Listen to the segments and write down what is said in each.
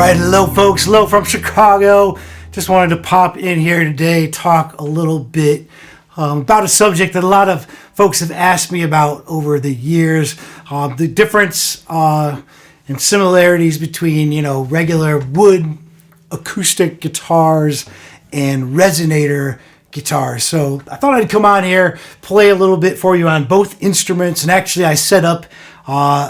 right, hello folks, hello from Chicago. Just wanted to pop in here today, talk a little bit about a subject that a lot of folks have asked me about over the years. The difference and similarities between, regular wood acoustic guitars and resonator guitars. So I thought I'd come on here, play a little bit for you on both instruments, and actually I set up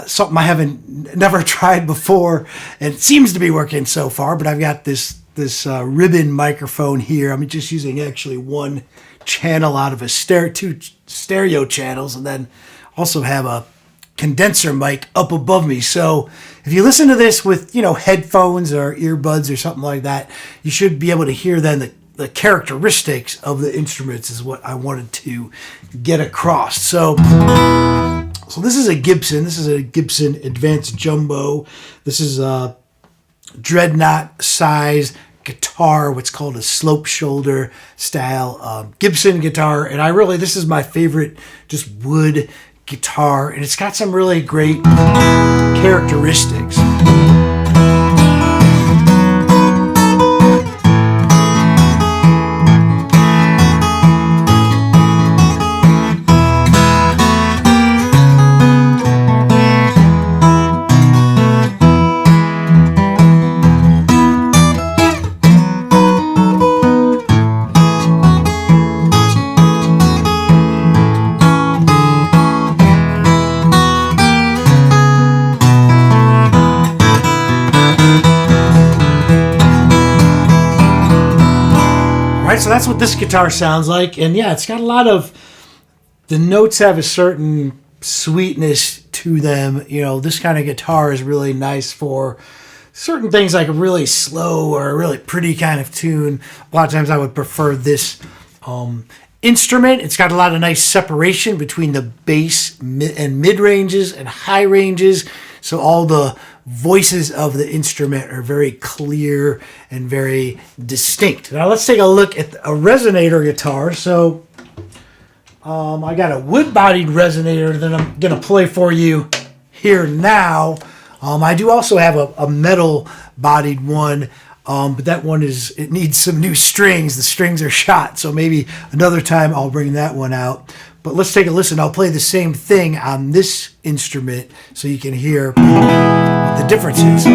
something I haven't never tried before, and it seems to be working so far. But I've got this ribbon microphone here. I'm just using actually one channel out of two stereo channels, and then also have a condenser mic up above me. So if you listen to this with headphones or earbuds or something like that, you should be able to hear then the characteristics of the instruments is what I wanted to get across. So this is a Gibson. This is a Gibson Advanced Jumbo. This is a dreadnought size guitar, what's called a slope shoulder style Gibson guitar. And this is my favorite just wood guitar. And it's got some really great characteristics. So that's what this guitar sounds like. And yeah, it's got a lot of, the notes have a certain sweetness to them. This kind of guitar is really nice for certain things, like a really slow or a really pretty kind of tune. A lot of times I would prefer this instrument. It's got a lot of nice separation between the bass and mid ranges and high ranges. So all the voices of the instrument are very clear and very distinct. Now let's take a look at a resonator guitar. So I got a wood-bodied resonator that I'm going to play for you here now. I do also have a metal-bodied one, but that one it needs some new strings. The strings are shot, so maybe another time I'll bring that one out. But let's take a listen. I'll play the same thing on this instrument so you can hear what the difference is.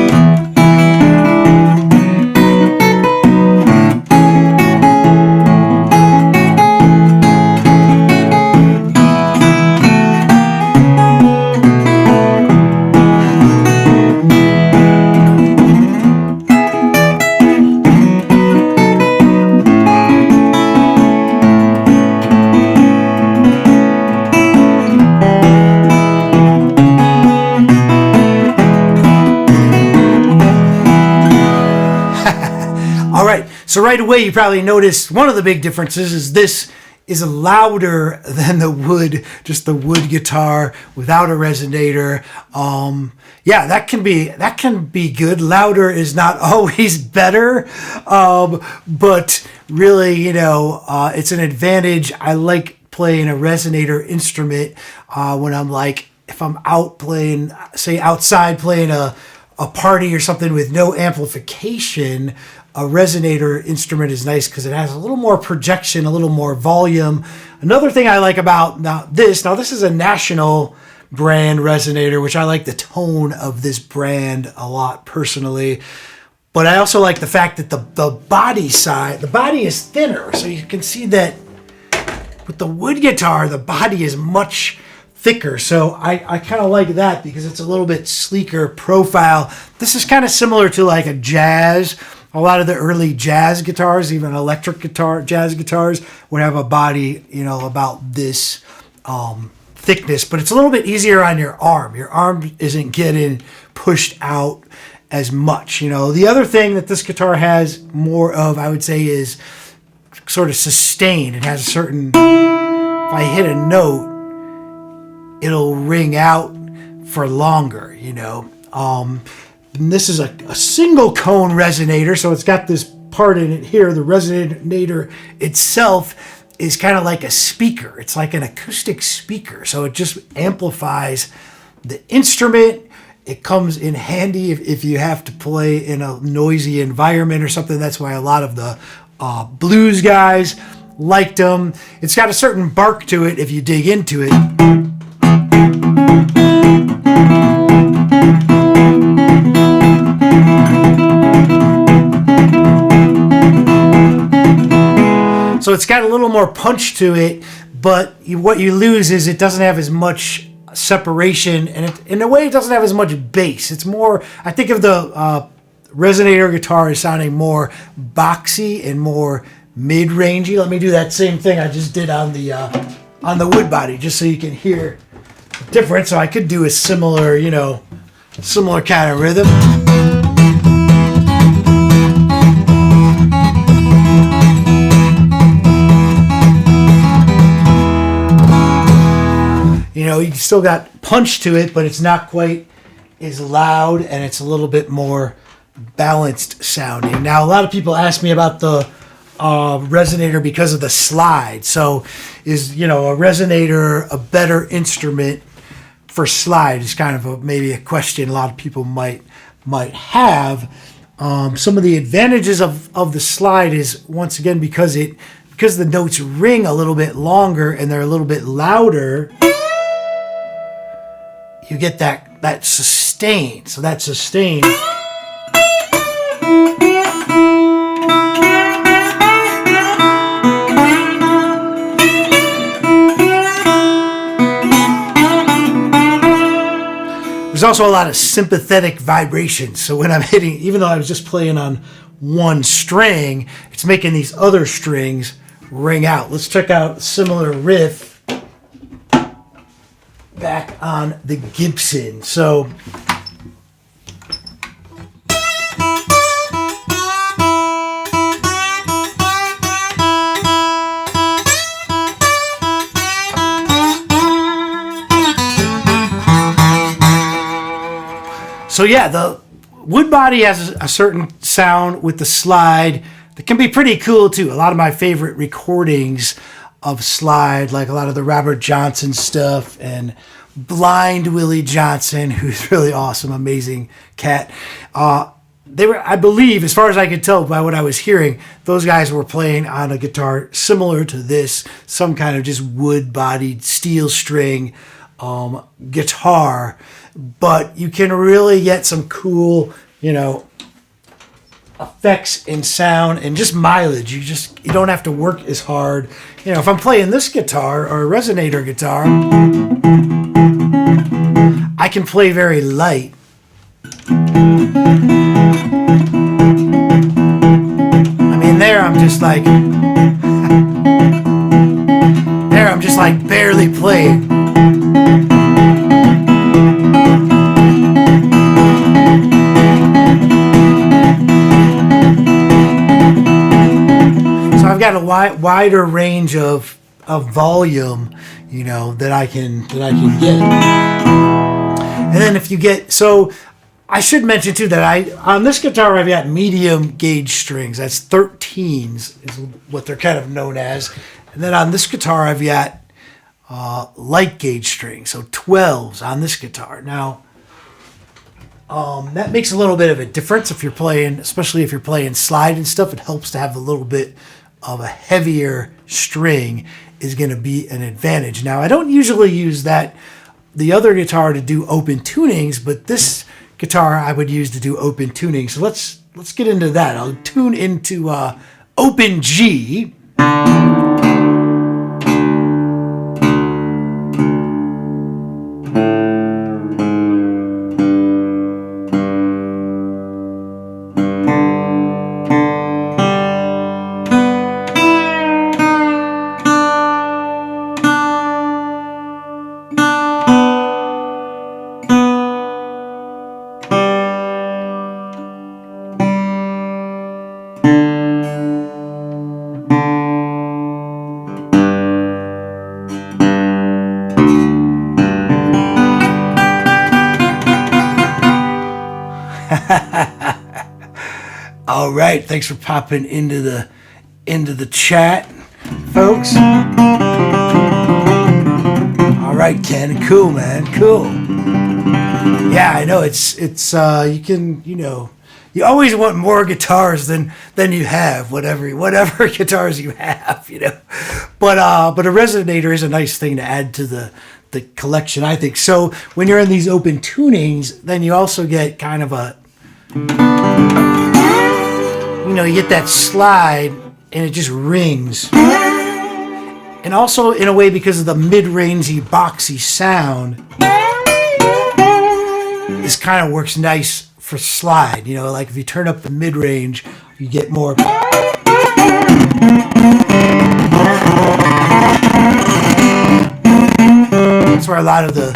All right, so right away you probably noticed one of the big differences is this is louder than the wood guitar without a resonator. Yeah, that can be good. Louder is not always better, but really, it's an advantage. I like playing a resonator instrument when if I'm out playing, say outside playing a party or something with no amplification. A resonator instrument is nice because it has a little more projection, a little more volume. Another thing I like about this is a National brand resonator, which I like the tone of this brand a lot personally. But I also like the fact that the body is thinner. So you can see that with the wood guitar, the body is much thicker. So I kind of like that because it's a little bit sleeker profile. This is kind of similar to like a jazz. A lot of the early jazz guitars, even electric jazz guitars, would have a body, about this thickness. But it's a little bit easier on your arm. Your arm isn't getting pushed out as much. The other thing that this guitar has more of, I would say, is sort of sustain. It has a certain, if I hit a note, it'll ring out for longer, And this is a single cone resonator, so it's got this part in it here. The resonator itself is kind of like a speaker. It's like an acoustic speaker, so it just amplifies the instrument It comes in handy if you have to play in a noisy environment or something. That's why a lot of the blues guys liked them. It's got a certain bark to it if you dig into it. So it's got a little more punch to it, but what you lose is it doesn't have as much separation, and in a way it doesn't have as much bass. It's more, I think of the Resonator guitar as sounding more boxy and more mid-rangey. Let me do that same thing I just did on the wood body, just so you can hear the difference. So I could do a similar, you know, similar kind of rhythm. You know, you still got punch to it, but it's not quite as loud, and it's a little bit more balanced sounding. Now, a lot of people ask me about the Resonator because of the slide. So, is, you know, a Resonator a better instrument for slide? Is kind of maybe a question a lot of people might have. Some of the advantages of the slide is, once again, because the notes ring a little bit longer and they're a little bit louder. You get that sustain. So that sustain there's also a lot of sympathetic vibrations. So when I'm hitting, even though I was just playing on one string, it's making these other strings ring out. Let's check out a similar riff back on the Gibson. So yeah, the wood body has a certain sound with the slide that can be pretty cool too. A lot of my favorite recordings of slide, like a lot of the Robert Johnson stuff and Blind Willie Johnson, who's really awesome, amazing cat. They were, I believe, as far as I could tell by what I was hearing, those guys were playing on a guitar similar to this, some kind of just wood-bodied steel string guitar. But you can really get some cool, you know, effects and sound and just mileage. You don't have to work as hard. You know, if I'm playing this guitar or a Resonator guitar, I can play very light. I mean, there I'm just like barely playing. I've got a wider range of volume, you know, that I can get. And then if you get, so I should mention too that on this guitar I've got medium gauge strings. That's 13s is what they're kind of known as. And then on this guitar I've got light gauge strings, so 12s on this guitar. Now that makes a little bit of a difference if you're playing, especially if you're playing slide and stuff. It helps to have a little bit of a heavier string is going to be an advantage. Now, I don't usually use the other guitar to do open tunings, but this guitar I would use to do open tuning. So let's get into that. I'll tune into open G. All right, thanks for popping into the chat, folks. All right, Ken, cool, man, cool. Yeah, I know. It's you can, you know, you always want more guitars than you have, whatever guitars you have, you know. But a resonator is a nice thing to add to the collection, I think. So when you're in these open tunings, then you also get kind of a, you know, you get that slide and it just rings. And also in a way, because of the mid-rangey, boxy sound, this kind of works nice for slide. You know, like if you turn up the mid-range, you get more. That's where a lot of the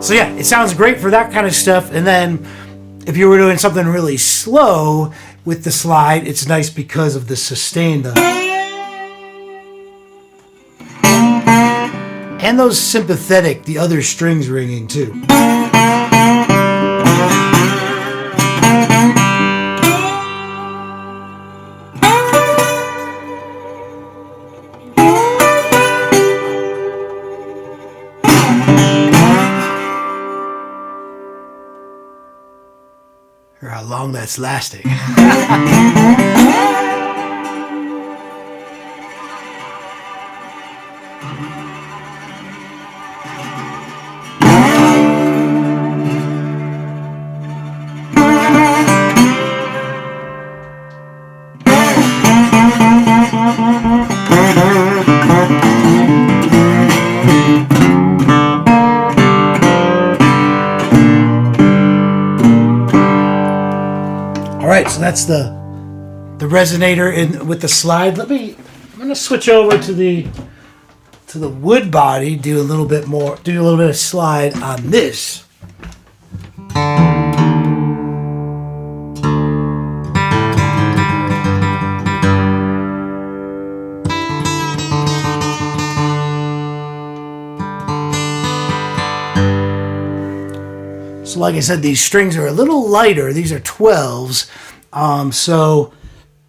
So yeah, it sounds great for that kind of stuff. And then if you were doing something really slow with the slide, it's nice because of the sustain. And those sympathetic, the other strings ringing too. Or how long that's lasting. All right, so that's the resonator in with the slide. I'm going to switch over to the wood body, do a little bit of slide on this. So like I said, these strings are a little lighter. These are 12s. So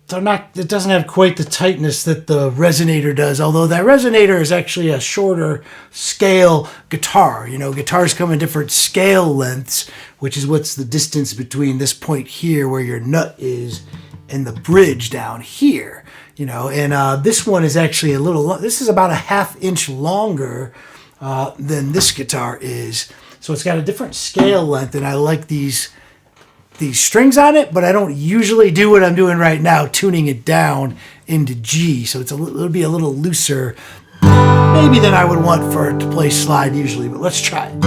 they're not, it doesn't have quite the tightness that the resonator does, although that resonator is actually a shorter scale guitar. You know, guitars come in different scale lengths, which is what's the distance between this point here where your nut is and the bridge down here. You know, and this one is actually a little, this is about a 1/2 inch longer than this guitar is. So it's got a different scale length, and I like these strings on it, but I don't usually do what I'm doing right now, tuning it down into G. So it'll be a little looser, maybe than I would want for it to play slide usually, but let's try it.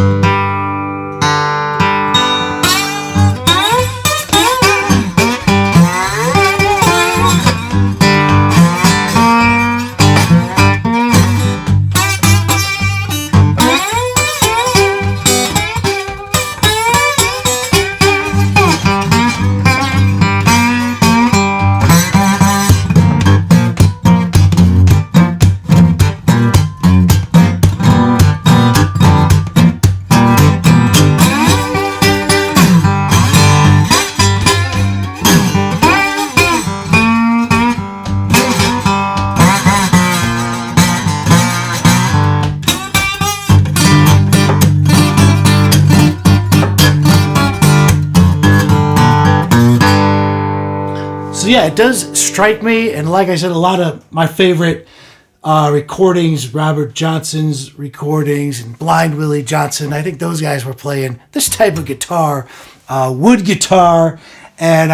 So yeah, it does strike me, and like I said, a lot of my favorite recordings, Robert Johnson's recordings and Blind Willie Johnson, I think those guys were playing this type of guitar, wood guitar, and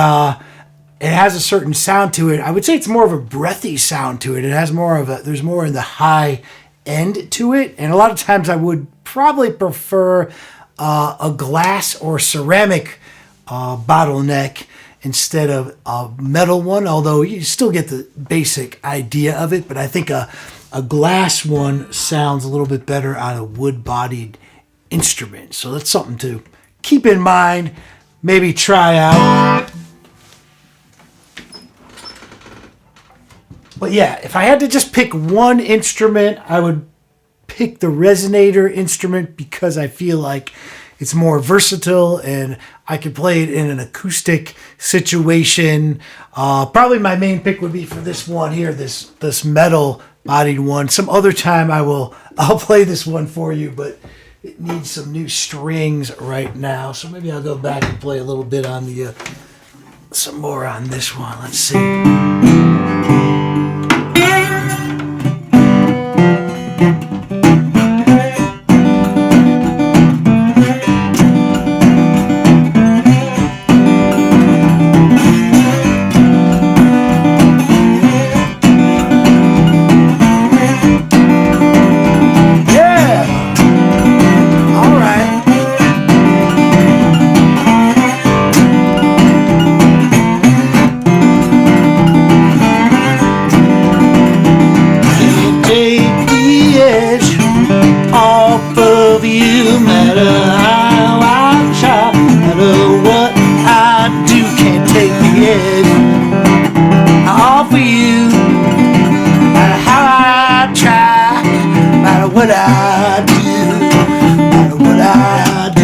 it has a certain sound to it. I would say it's more of a breathy sound to it. It has more of there's more in the high end to it, and a lot of times I would probably prefer a glass or ceramic bottleneck instead of a metal one, although you still get the basic idea of it. But I think a glass one sounds a little bit better on a wood-bodied instrument. So that's something to keep in mind, maybe try out. But yeah, if I had to just pick one instrument, I would pick the Resonator instrument because I feel like it's more versatile and I could play it in an acoustic situation. Probably my main pick would be for this one here, this metal bodied one. Some other time I'll play this one for you, but it needs some new strings right now. So maybe I'll go back and play a little bit on the some more on this one. Let's see. What I do, what I do,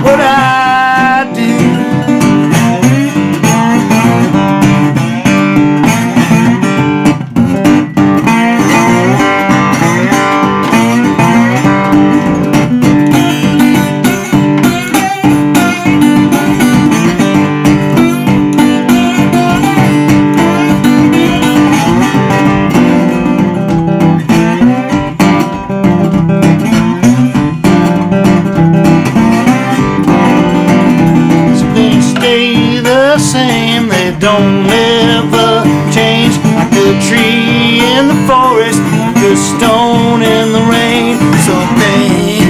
what I do. Don't ever change, like a tree in the forest, like a stone in the rain. Some things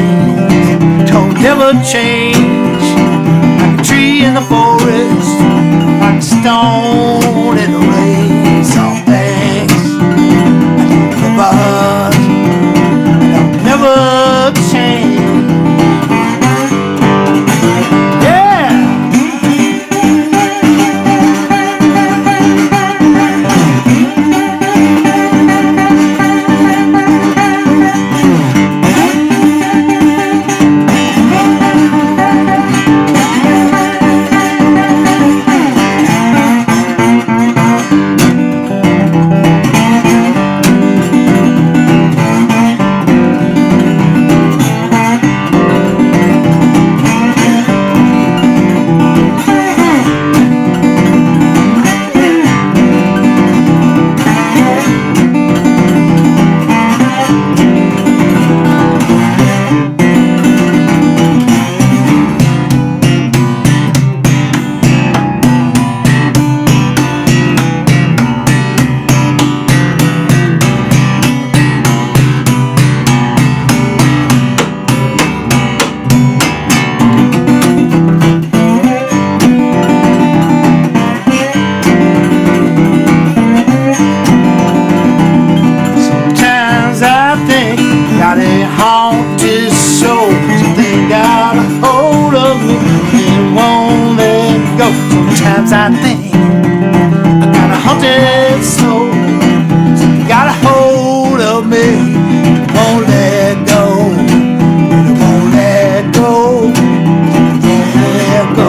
don't ever change, like a tree in the forest, like a stone in the rain. Some things don't never change. Sometimes I think I got a haunted soul. So you got a hold of me, won't let go. You won't let go. You won't let go.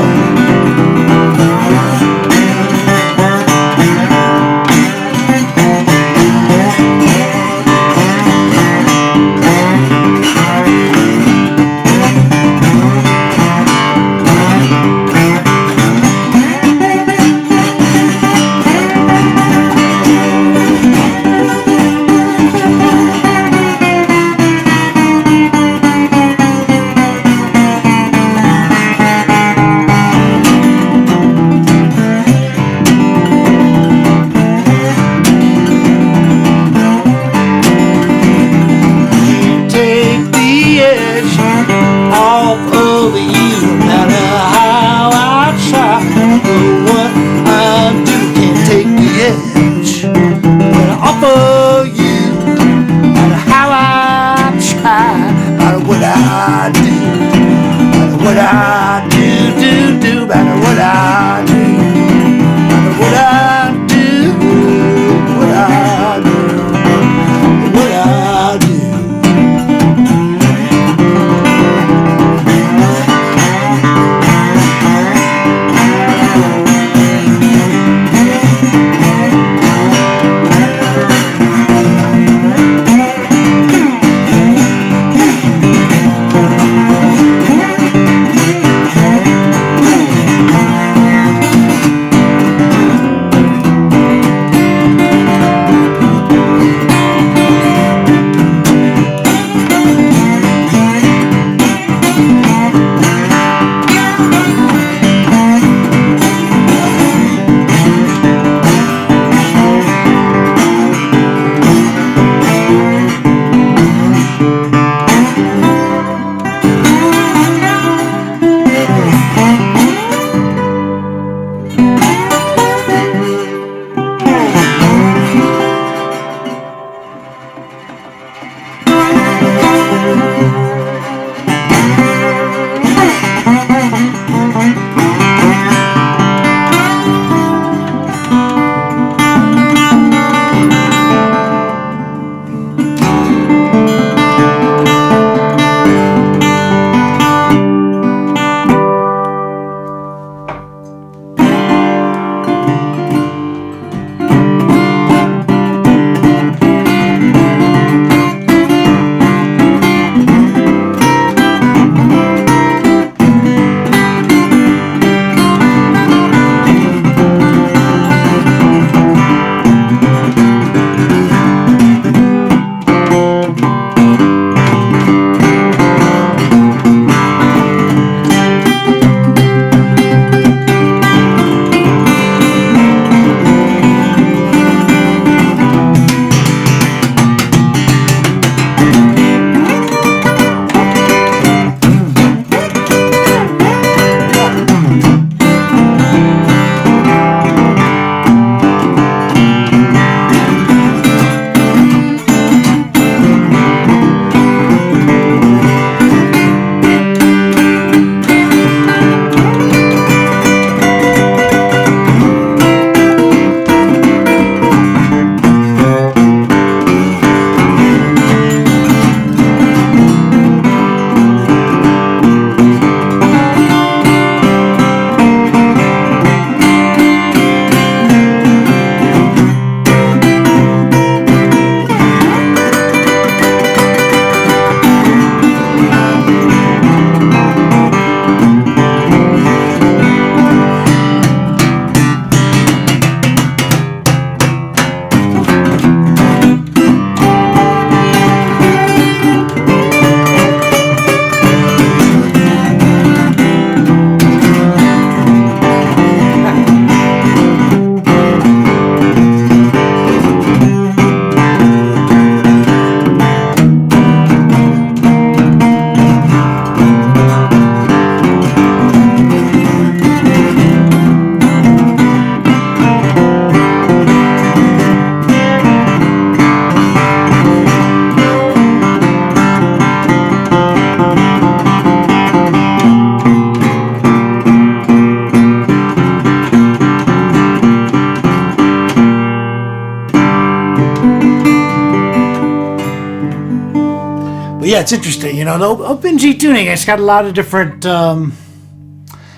But yeah, it's interesting. You know, the open G tuning, it's got a lot of different.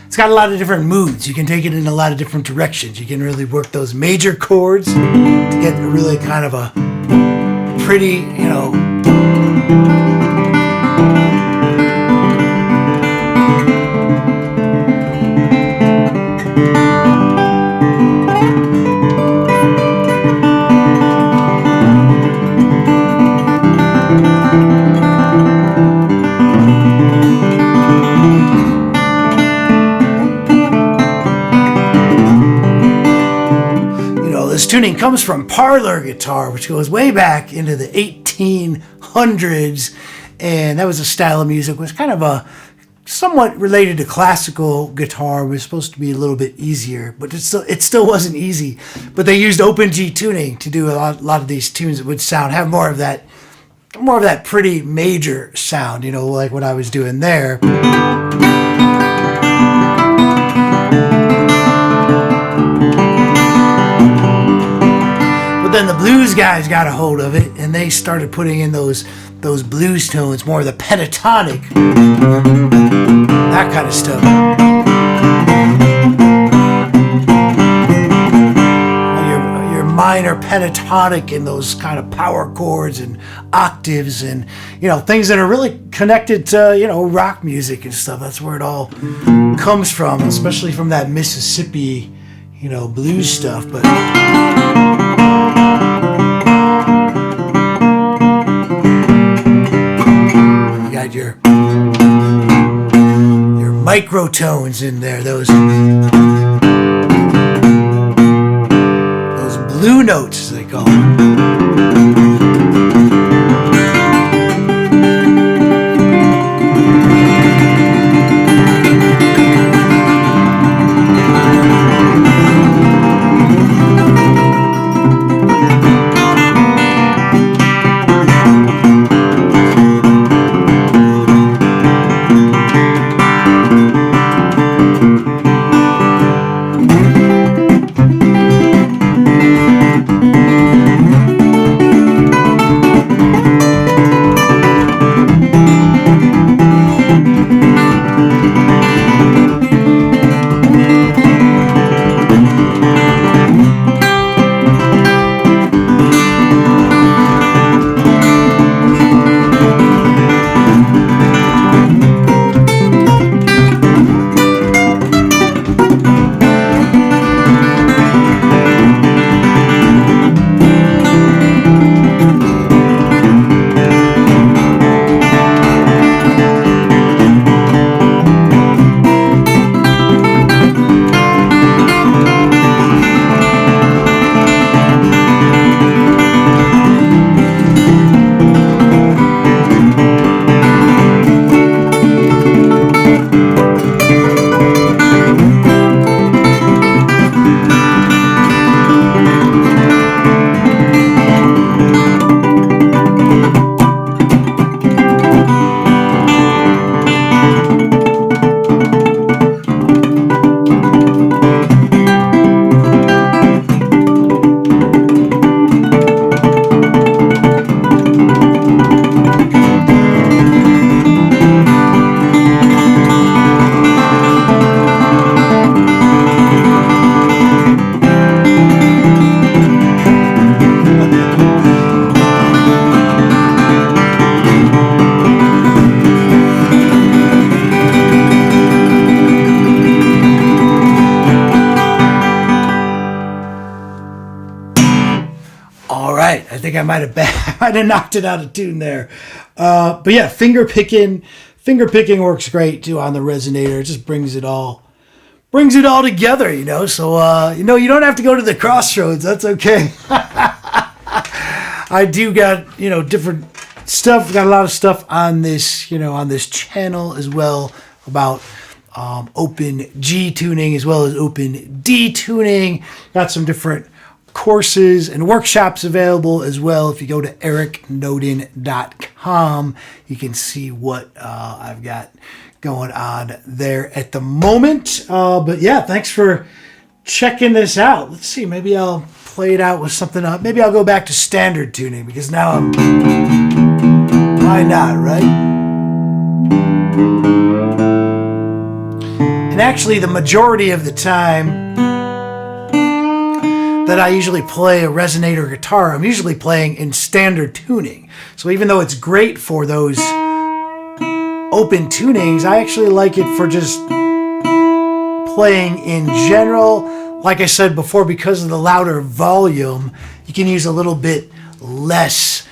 It's got a lot of different moods. You can take it in a lot of different directions. You can really work those major chords to get really kind of a pretty, you know. This tuning comes from parlor guitar, which goes way back into the 1800s, and that was a style of music. It was kind of a somewhat related to classical guitar. It was supposed to be a little bit easier, but it still wasn't easy. But they used open G tuning to do a lot of these tunes that would have more of that pretty major sound, you know, like what I was doing there. Then the blues guys got a hold of it, and they started putting in those blues tones, more of the pentatonic, that kind of stuff. Your minor pentatonic and those kind of power chords and octaves and, you know, things that are really connected to, you know, rock music and stuff. That's where it all comes from, especially from that Mississippi, you know, blues stuff. But your microtones in there, those blue notes, as they call them. I think I might have knocked it out of tune there. But yeah, finger picking works great too on the resonator. It just brings it all together, you know. So you know, you don't have to go to the crossroads. That's okay. I do got, you know, different stuff. Got a lot of stuff on this, you know, on this channel as well about open G tuning as well as open D tuning. Got some different courses and workshops available as well. If you go to ericnoden.com, you can see what I've got going on there at the moment. But yeah, thanks for checking this out. Let's see, maybe I'll play it out with something else. Maybe I'll go back to standard tuning because now I'm Why not, right? And actually, the majority of the time that I usually play a resonator guitar, I'm usually playing in standard tuning. So even though it's great for those open tunings, I actually like it for just playing in general. Like I said before, because of the louder volume, you can use a little bit less,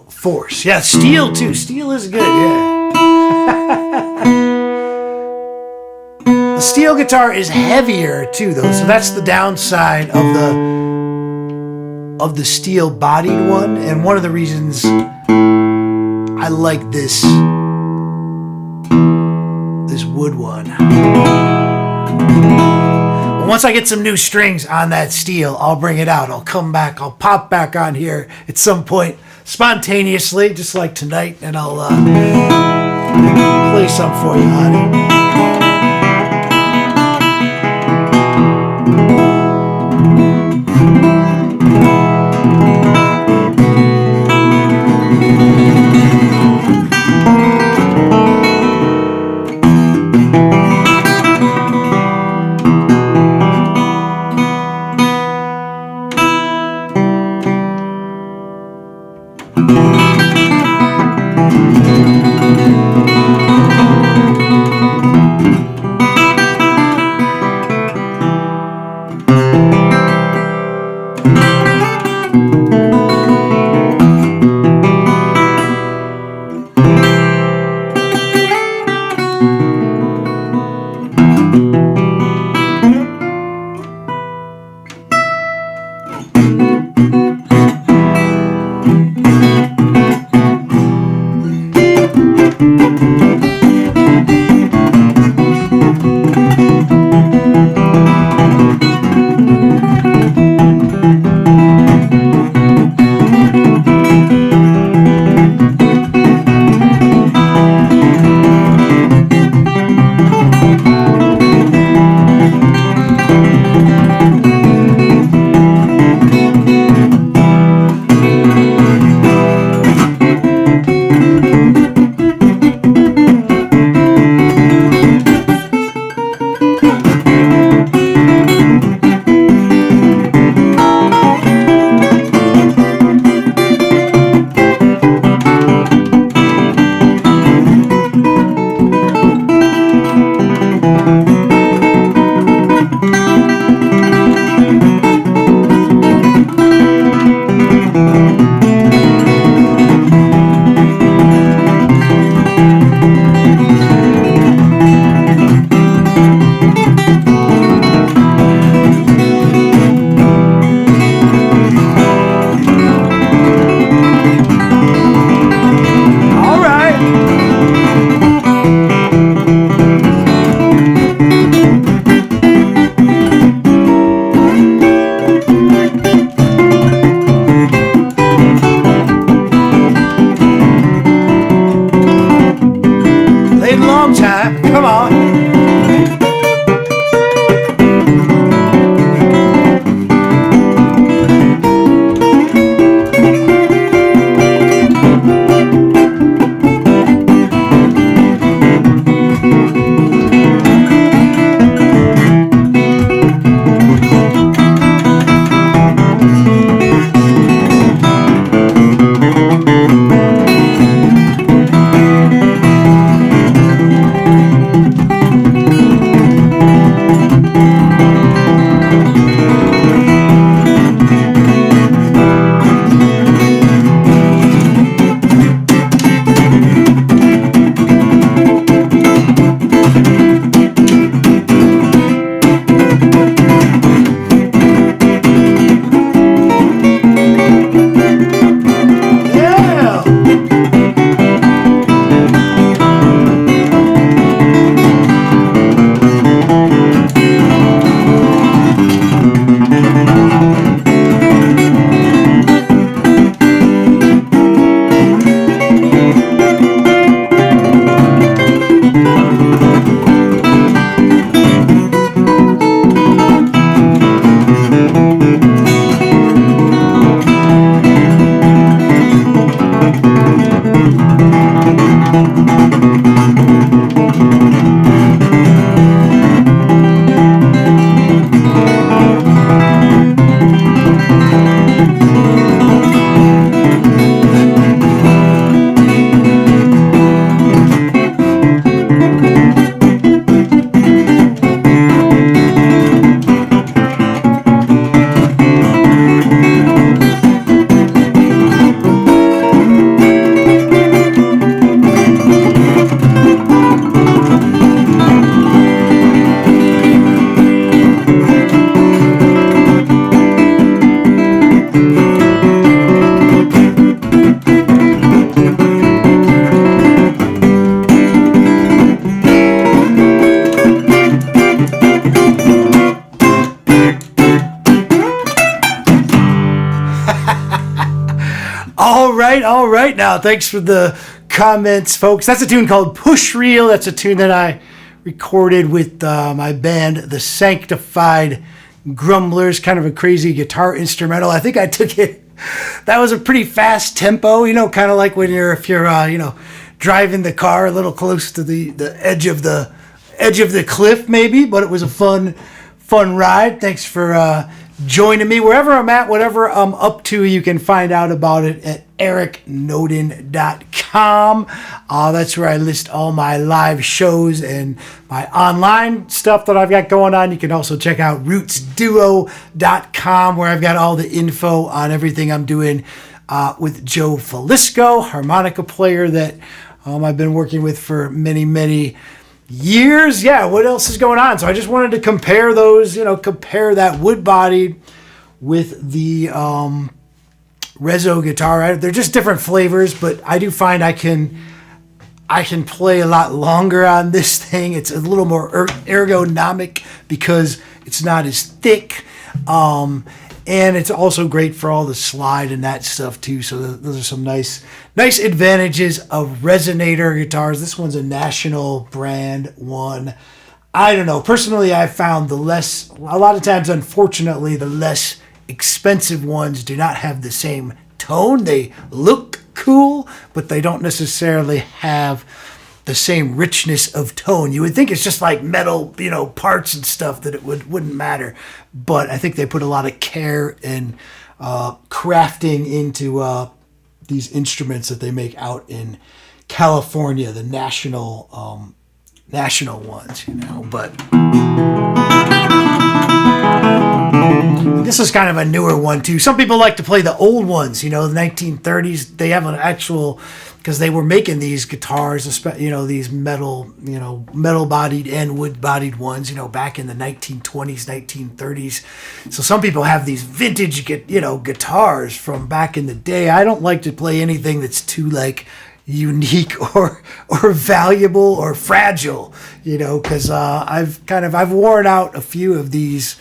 force. Yeah, steel too. Steel is good, yeah. The steel guitar is heavier too, though, so that's the downside of the steel bodied one, and one of the reasons I like this wood one. But once I get some new strings on that steel, I'll bring it out. I'll come back. I'll pop back on here at some point spontaneously, just like tonight, and I'll play some for you, honey. right now. Thanks for the comments, folks. That's a tune called Push Reel. That's a tune that I recorded with my band, The Sanctified Grumblers. Kind of a crazy guitar instrumental. I think I took it. That was a pretty fast tempo, you know, kind of like when if you're you know, driving the car a little close to the edge of the cliff, maybe. But it was a fun ride. Thanks for joining me wherever I'm at, whatever I'm up to. You can find out about it at ericnoden.com. That's where I list all my live shows and my online stuff that I've got going on. You can also check out rootsduo.com, where I've got all the info on everything I'm doing with Joe Falisco, harmonica player that I've been working with for many years. Yeah, what else is going on? So I just wanted to compare those, you know, compare that wood-bodied with the Reso guitar. They're just different flavors, but I do find I can play a lot longer on this thing. It's a little more ergonomic because it's not as thick. And it's also great for all the slide and that stuff too. So those are some nice advantages of Resonator guitars. This one's a National brand one. I don't know. Personally, I've found a lot of times, unfortunately, the less expensive ones do not have the same tone. They look cool, but they don't necessarily have the same richness of tone. You would think it's just like metal, you know, parts and stuff that it wouldn't matter. But I think they put a lot of care and crafting into these instruments that they make out in California, the national ones, you know. But this is kind of a newer one too. Some people like to play the old ones, you know, the 1930s. They have an actual, because they were making these guitars, you know, these metal-bodied and wood-bodied ones, you know, back in the 1920s, 1930s. So some people have these vintage, you know, guitars from back in the day. I don't like to play anything that's too, like, unique or valuable or fragile, you know, because I've worn out a few of these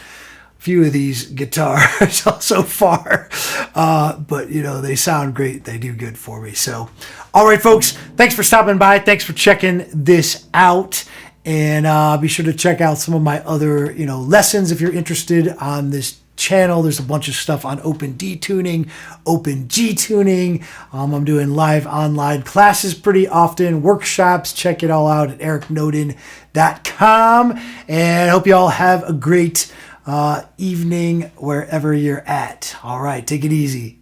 guitars so far, but you know, they sound great. They do good for me. So all right, folks, thanks for stopping by. Thanks for checking this out, and be sure to check out some of my other, you know, lessons if you're interested on this channel. There's a bunch of stuff on open D tuning, open G tuning. I'm doing live online classes pretty often, workshops. Check it all out at ericnoden.com, and I hope you all have a great evening wherever you're at. All right, take it easy.